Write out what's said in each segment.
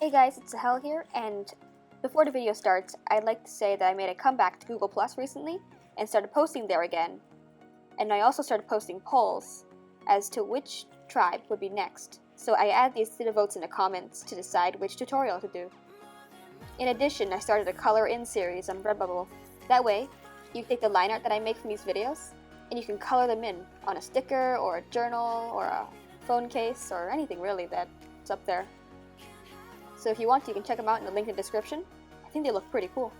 Hey guys, it's Sahel here, and before the video starts, I'd like to say that I made a comeback to Google Plus recently and started posting there again. And I also started posting polls as to which tribe would be next, so I add these to the votes in the comments to decide which tutorial to do. In addition, I started a color in series on Redbubble. That way, you take the line art that I make from these videos, and you can color them in on a sticker or a journal or a phone case or anything really that's up there. So if you want to, you can check them out in the link in the description. I think they look pretty cool.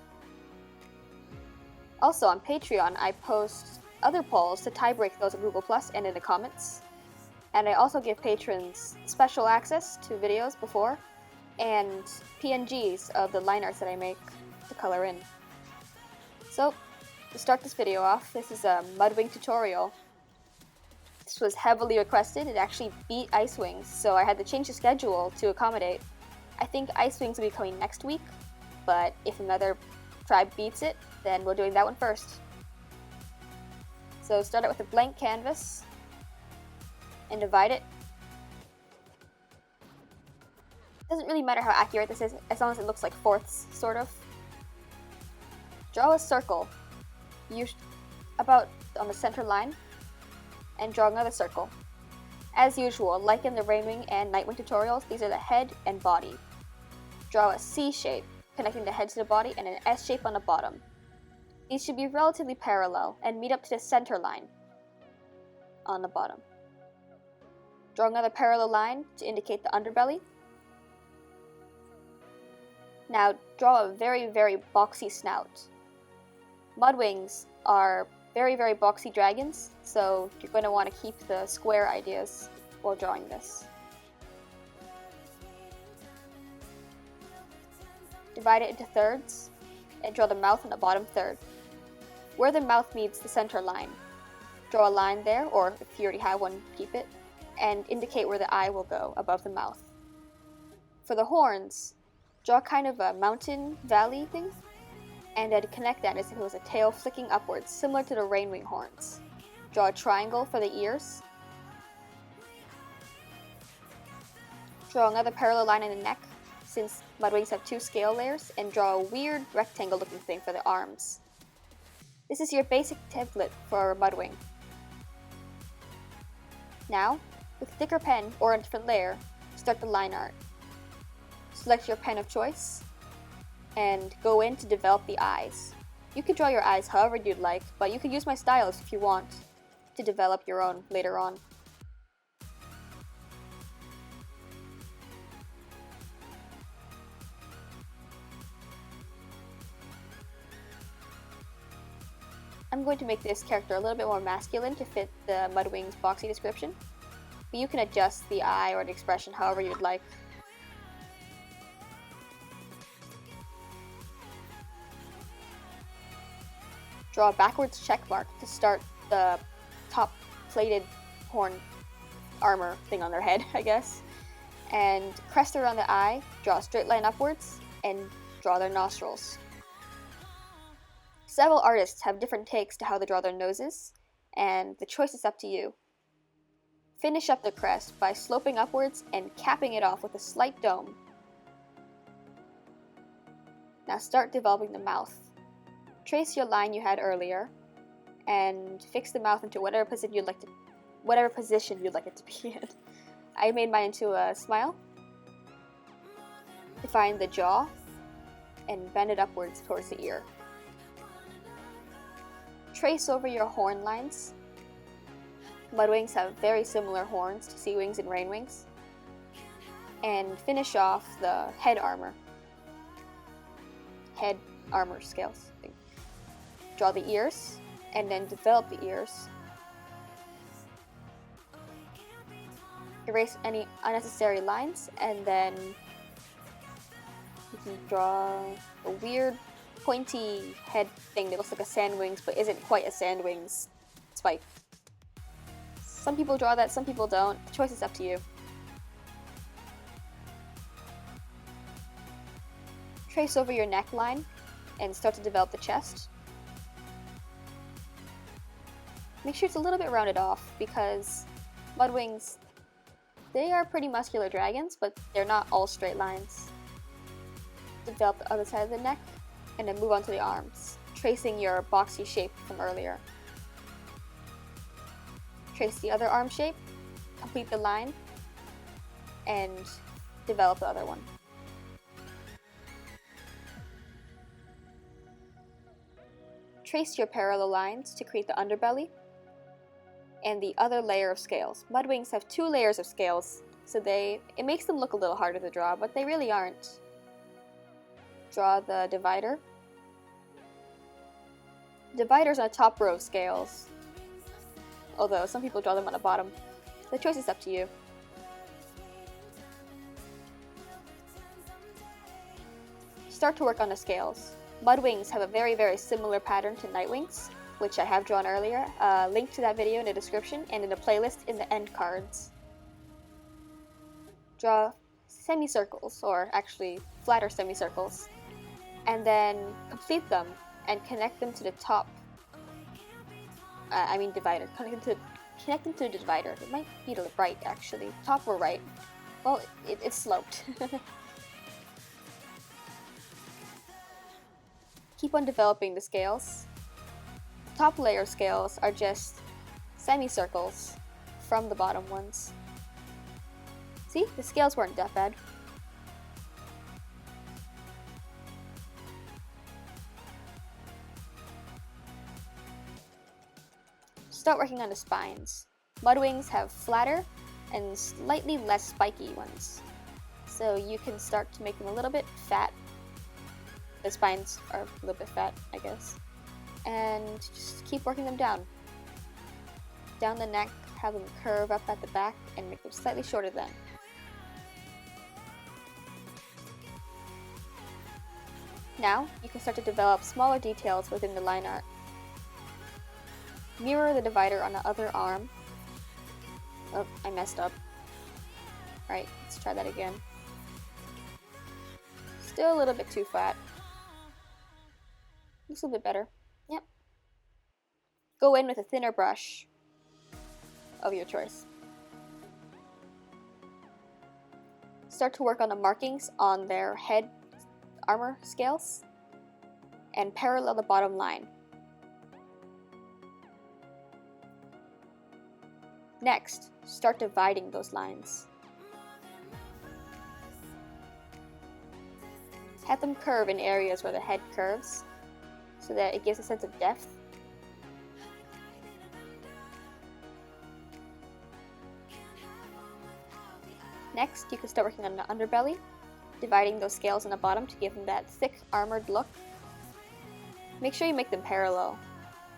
Also on Patreon, I post other polls to tie-break those on Google Plus and in the comments. And I also give patrons special access to videos before and PNGs of the line arts that I make to color in. So, to start this video off, this is a Mudwing tutorial. This was heavily requested. It actually beat IceWings, so I had to change the schedule to accommodate. I think IceWings will be coming next week, but if another tribe beats it, then we're doing that one first. So start out with a blank canvas and divide it. Doesn't really matter how accurate this is, as long as it looks like fourths, sort of. Draw a circle, about on the center line, and draw another circle. As usual, like in the Rainwing and Nightwing tutorials, these are the head and body. Draw a C shape, connecting the head to the body, and an S shape on the bottom. These should be relatively parallel and meet up to the center line on the bottom. Draw another parallel line to indicate the underbelly. Now draw a very, very boxy snout. Mudwings are very, very boxy dragons, so you're going to want to keep the square ideas while drawing this. Divide it into thirds, and draw the mouth on the bottom third. Where the mouth meets the center line, draw a line there, or if you already have one, keep it, and indicate where the eye will go above the mouth. For the horns, draw kind of a mountain valley thing, and then connect that as if it was a tail flicking upwards, similar to the Rainwing horns. Draw a triangle for the ears. Draw another parallel line in the neck, since Mudwings have two scale layers, and draw a weird rectangle looking thing for the arms. This is your basic template for Mudwing. Now, with a thicker pen or a different layer, start the line art. Select your pen of choice, and go in to develop the eyes. You can draw your eyes however you'd like, but you can use my stylus if you want to develop your own later on. I'm going to make this character a little bit more masculine to fit the Mudwings boxy description, but you can adjust the eye or the expression however you'd like. Draw a backwards check mark to start the top plated horn armor thing on their head, I guess. And crest around the eye, draw a straight line upwards, and draw their nostrils. Several artists have different takes to how they draw their noses, and the choice is up to you. Finish up the crest by sloping upwards and capping it off with a slight dome. Now start developing the mouth. Trace your line you had earlier, and fix the mouth into whatever position you'd like it to be in. I made mine into a smile. Define the jaw, and bend it upwards towards the ear. Trace over your horn lines. Mudwings have very similar horns to Seawings and Rainwings. And finish off the head armor. Head armor scales thing. Draw the ears, and then develop the ears. Erase any unnecessary lines, and then you can draw a weird pointy head thing that looks like a sandwings but isn't quite a sandwings spike. Some people draw that, some people don't. The choice is up to you. Trace over your neckline and start to develop the chest. Make sure it's a little bit rounded off because Mudwings, they are pretty muscular dragons, but they're not all straight lines. develop the other side of the neck, and then move on to the arms, tracing your boxy shape from earlier. Trace the other arm shape, complete the line, and develop the other one. Trace your parallel lines to create the underbelly and the other layer of scales. Mudwings have 2 layers of scales, so it makes them look a little harder to draw, but they really aren't. Draw the divider. Divider's on the top row of scales, although some people draw them on the bottom. The choice is up to you. Start to work on the scales. Mudwings have a very, very similar pattern to Nightwings, which I have drawn earlier. Link to that video in the description and in the playlist in the end cards. Draw semicircles, or actually flatter semicircles, and then complete them and connect them to the top. Divider. Connect them to the divider. It might be to the right, actually. Top or right. Well, it's sloped. Keep on developing the scales. Top layer scales are just semicircles from the bottom ones. See, the scales weren't that bad. Start working on the spines. Mudwings have flatter and slightly less spiky ones, so you can start to make them a little bit fat. The spines are a little bit fat, I guess. And just keep working them down. Down the neck, have them curve up at the back, and make them slightly shorter then. Now, you can start to develop smaller details within the line art. Mirror the divider on the other arm. Oh, I messed up. Alright, let's try that again. Still a little bit too flat. Looks a little bit better. Yep. Go in with a thinner brush of your choice. Start to work on the markings on their head armor scales and parallel the bottom line. Next, start dividing those lines. Have them curve in areas where the head curves, so that it gives a sense of depth. Next, you can start working on the underbelly, dividing those scales on the bottom to give them that thick, armored look. Make sure you make them parallel,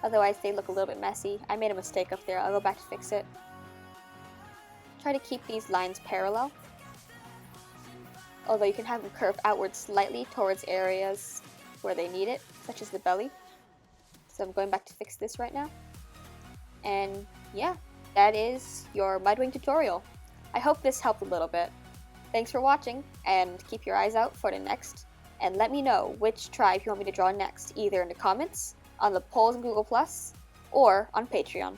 otherwise they look a little bit messy. I made a mistake up there, I'll go back to fix it. Try to keep these lines parallel, although you can have them curve outward slightly towards areas where they need it, such as the belly. So I'm going back to fix this right now. And yeah, that is your Mudwing tutorial. I hope this helped a little bit. Thanks for watching, and keep your eyes out for the next, and let me know which tribe you want me to draw next, either in the comments, on the polls in Google+, or on Patreon.